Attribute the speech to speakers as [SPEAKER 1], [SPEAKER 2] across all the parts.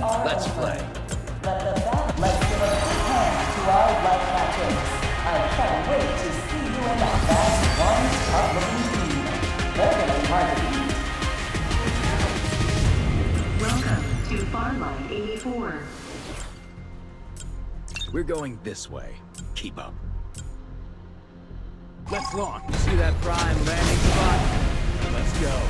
[SPEAKER 1] Let's play.
[SPEAKER 2] Let's give a quick hand to our light tactics. I can't wait to see you in that fast, one tough-looking team. They're gonna be hard to beat.
[SPEAKER 3] Welcome to FARLIGHT 84.
[SPEAKER 1] We're going this way. Keep up. Let's launch. See that prime landing spot? Let's go.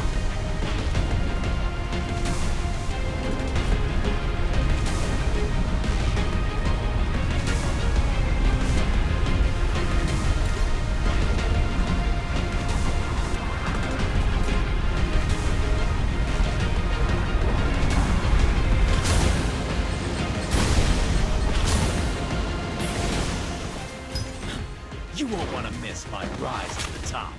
[SPEAKER 1] You won't want to miss my rise to the top.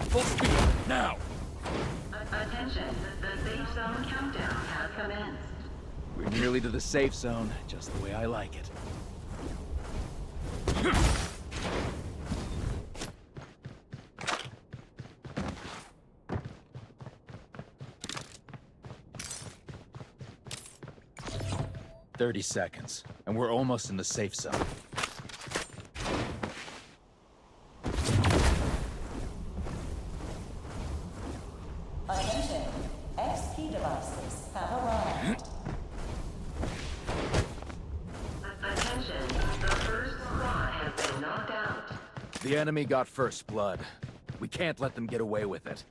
[SPEAKER 1] Full speed, now!
[SPEAKER 3] Attention, the safe zone countdown has commenced.
[SPEAKER 1] We're nearly to the safe zone, just the way I like it. 30 seconds, and we're almost in the safe zone.
[SPEAKER 2] Attention, XP devices have arrived.
[SPEAKER 3] Attention, the first squad has been knocked out.
[SPEAKER 1] The enemy got first blood. We can't let them get away with it.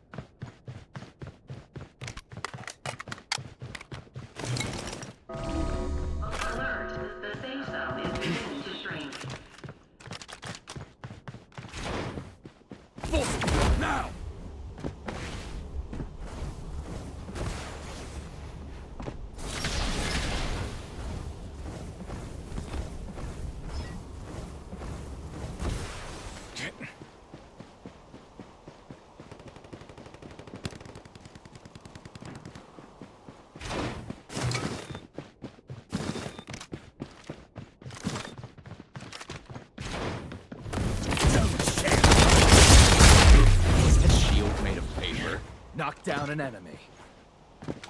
[SPEAKER 3] Alert, the safe zone is beginning to shrink.
[SPEAKER 1] Full speed, now! Knock down an enemy.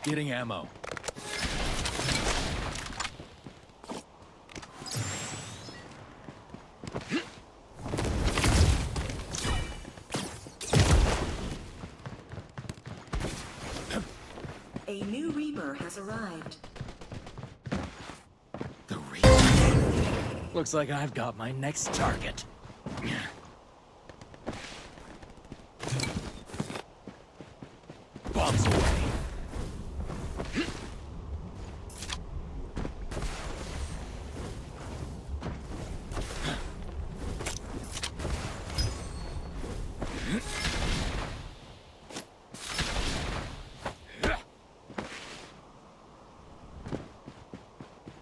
[SPEAKER 1] Getting ammo.
[SPEAKER 3] A new Reaper has arrived.
[SPEAKER 1] The Reaper. Looks like I've got my next target. Bombs away.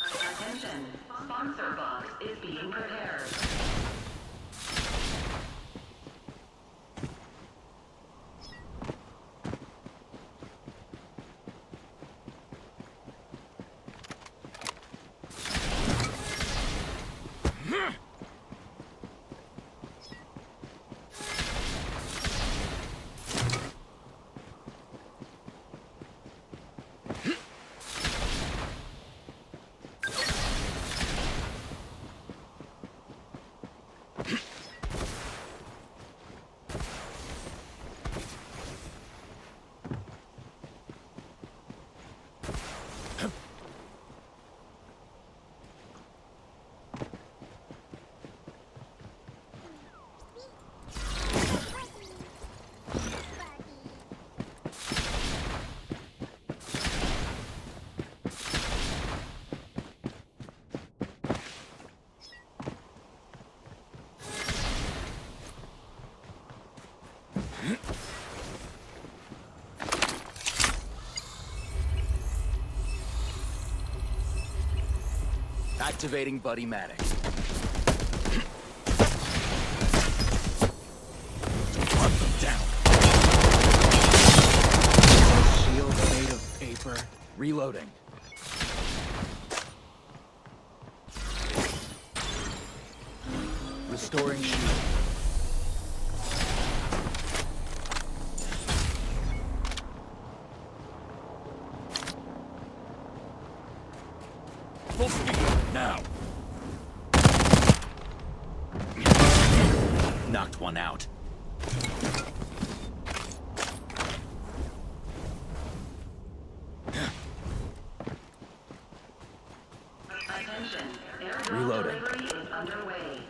[SPEAKER 3] Attention, sponsor box is being prepared. Activating Buddy-matic. Hunt them down. Shield made of paper.
[SPEAKER 1] Reloading. Restoring shield. Full speed, now! Knocked one out.
[SPEAKER 3] Attention, airdrop
[SPEAKER 1] Reloading.
[SPEAKER 3] delivery is underway.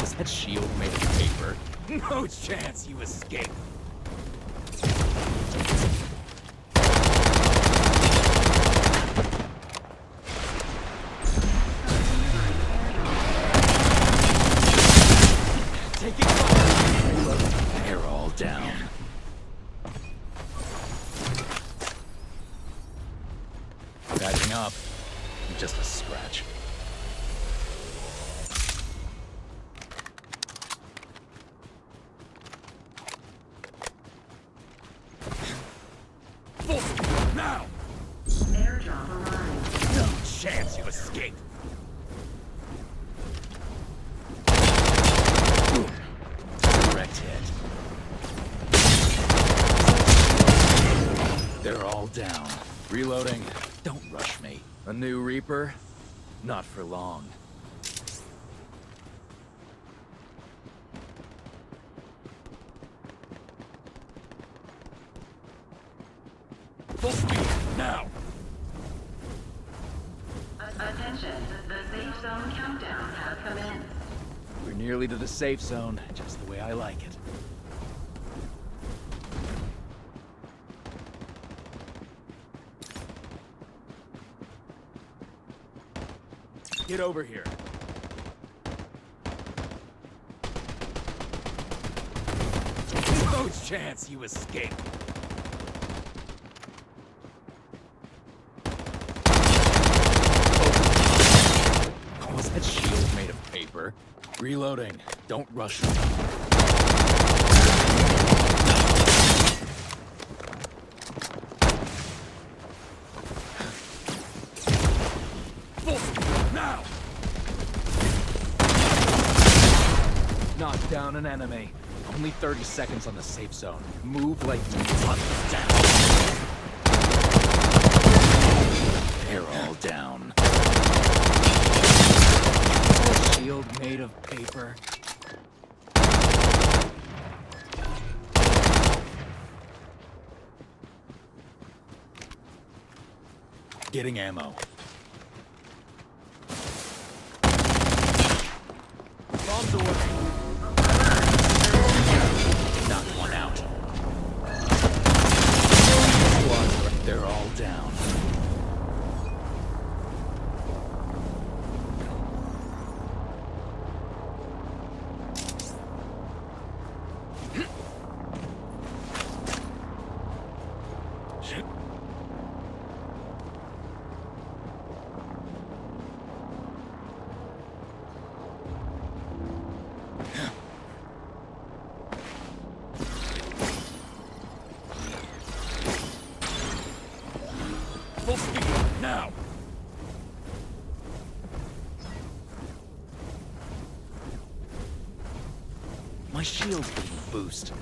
[SPEAKER 1] Was that shield made of paper? No chance you escape. Taking fire. They're all down. Patching up. Just a scratch. Full speed, now!
[SPEAKER 3] Airdrop arrived.
[SPEAKER 1] No chance you escape. Direct hit. They're all down. Reloading. Don't rush me. A new Reaper? Not for long. Full speed, now!
[SPEAKER 3] Attention, the safe zone countdown has commenced.
[SPEAKER 1] We're nearly to the safe zone, just the way I like it. Get over here. No chance you escape. Oh, was that shield made of paper? Reloading. Don't rush me. Full speed, now! Knock down an enemy. Only 30 seconds on the safe zone. Move like you want down. They're all down. Shield made of paper. Getting ammo. Bombs away. Knocked one out. They're all down. Full speed, now! My shield's being boosted.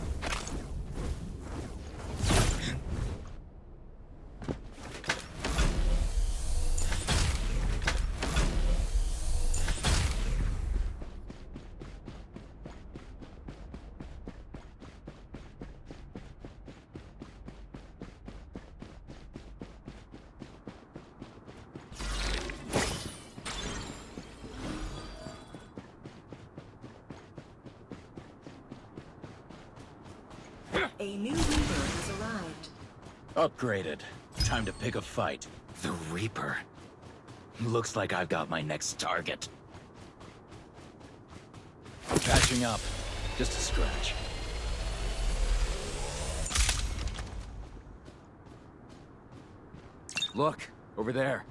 [SPEAKER 3] A new Reaper has arrived.
[SPEAKER 1] Upgraded. Time to pick a fight. The Reaper. Looks like I've got my next target. Patching up. Just a scratch. Look, over there.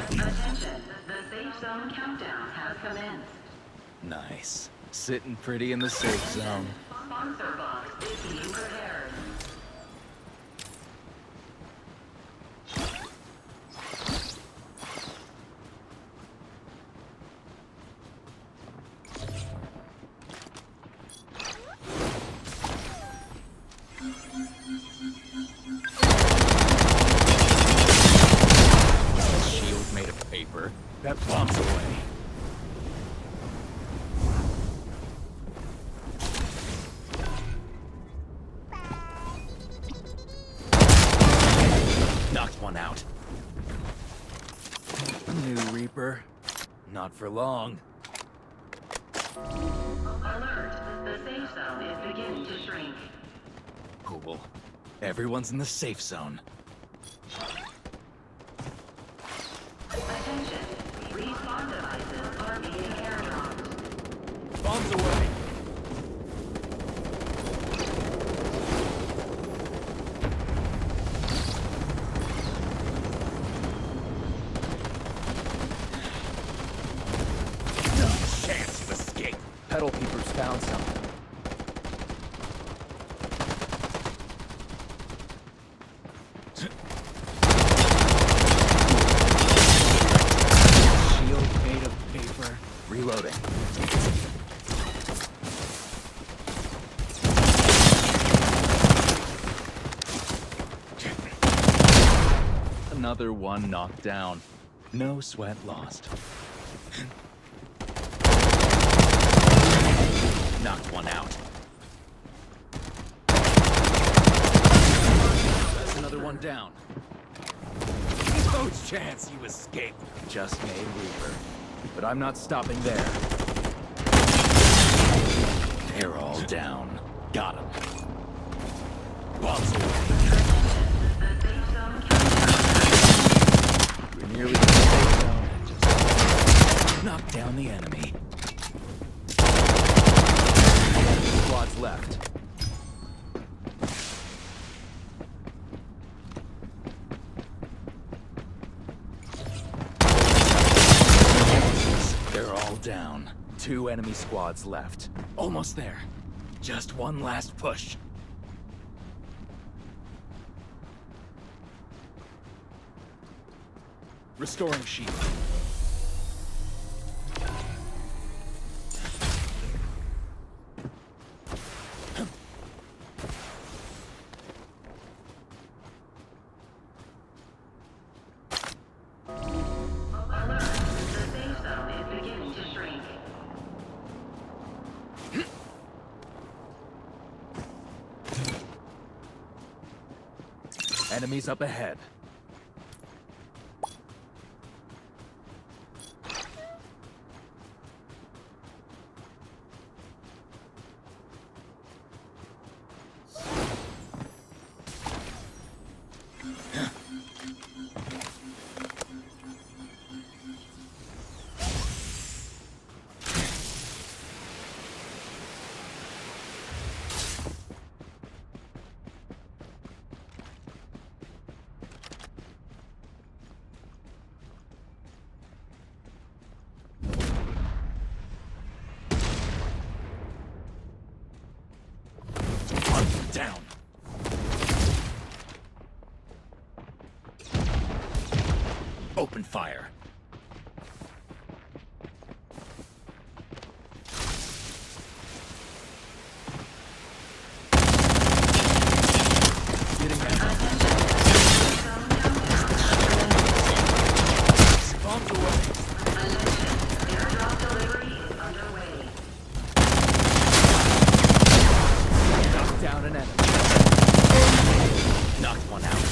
[SPEAKER 3] Attention, the safe zone countdown has commenced.
[SPEAKER 1] Nice. Sitting pretty in the safe zone.
[SPEAKER 3] Sponsor box is being prepared.
[SPEAKER 1] Shield made of paper. That bomb's away. Knocked one out. New Reaper. Not for long.
[SPEAKER 3] Alert, the safe zone is beginning to shrink.
[SPEAKER 1] Cool. Everyone's in the safe zone.
[SPEAKER 3] Attention, respawn devices are being airdropped.
[SPEAKER 1] Bombs away. No chance to escape.
[SPEAKER 4] Pedal Peepers found something.
[SPEAKER 1] Shield made of paper. Reloading. Another one knocked down. No sweat lost. Knocked one out. That's another one down. No chance you escape. Just made Reaper. But I'm not stopping there. They're all down. Got him. Bombs away.
[SPEAKER 3] The safe zone countdown.
[SPEAKER 1] We're nearly to the safe zone. Just knock down the enemy. Squads left. They're all down. 2 enemy squads left. Almost there. Just one last push. Restoring shield.
[SPEAKER 3] Alert, the safe zone is beginning to shrink.
[SPEAKER 1] Enemies up ahead. Down. Open fire. Getting down. Bombs away.
[SPEAKER 3] Airdrop delivery is underway.
[SPEAKER 1] Knocked down an enemy. Knocked one out.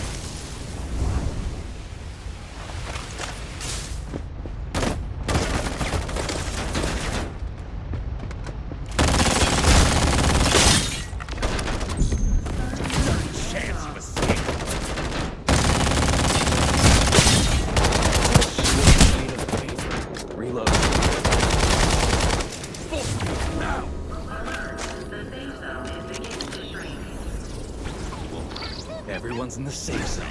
[SPEAKER 1] Everyone's in the safe zone.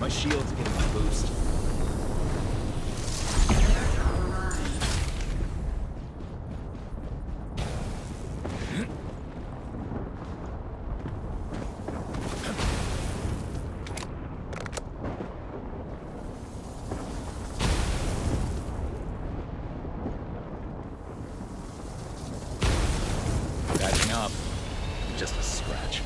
[SPEAKER 1] My shield's getting a boost. Backing up. Just a scratch.